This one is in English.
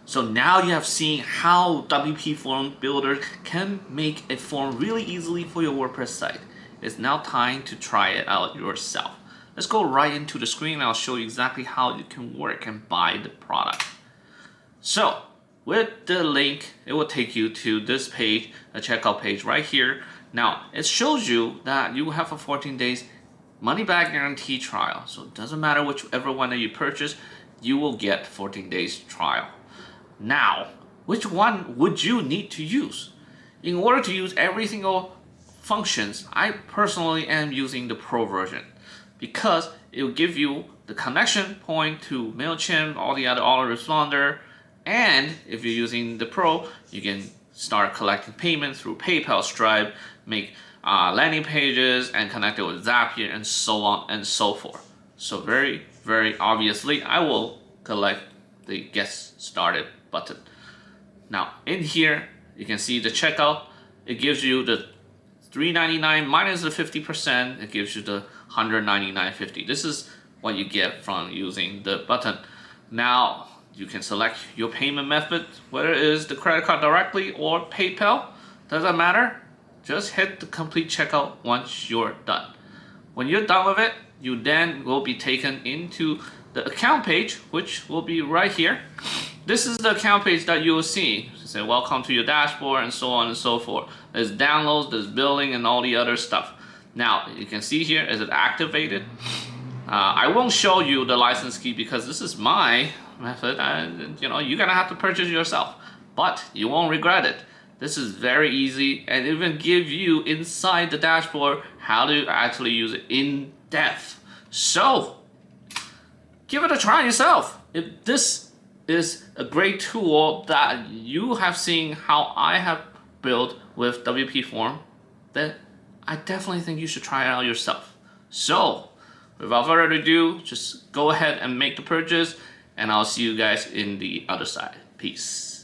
So now you have seen how WP Form Builder can make a form really easily for your WordPress site. It's now time to try it out yourself. Let's go right into the screen and I'll show you exactly how it can work and buy the product. So with the link, it will take you to this page, a checkout page right here. Now it shows you that you have a 14 days money back guarantee trial. So it doesn't matter whichever one that you purchase, you will get 14 days trial. Now, which one would you need to use? In order to use every single functions, I personally am using the Pro version because it will give you the connection point to MailChimp, all the other autoresponder, and if you're using the Pro, you can start collecting payments through PayPal, Stripe, make landing pages, and connect it with Zapier, and so on and so forth. So very, very obviously, I will collect the Get Started button. Now in here, you can see the checkout. It gives you the $3.99 minus the 50%. It gives you the $199.50. This is what you get from using the button. Now you can select your payment method, whether it is the credit card directly or PayPal. Doesn't matter. Just hit the complete checkout once you're done. When you're done with it, you then will be taken into the account page, which will be right here. This is the account page that you will see. Say welcome to your dashboard and so on and so forth. There's downloads, there's billing, and all the other stuff. Now you can see here, is it activated? I won't show you the license key because this is my method, and you're gonna have to purchase yourself, but you won't regret it. This is very easy and even give you inside the dashboard how to actually use it in depth. So give it a try yourself. If this is a great tool that you have seen how I have built with WP Form, then I definitely think you should try it out yourself. So without further ado, just go ahead and make the purchase, and I'll see you guys in the other side. Peace.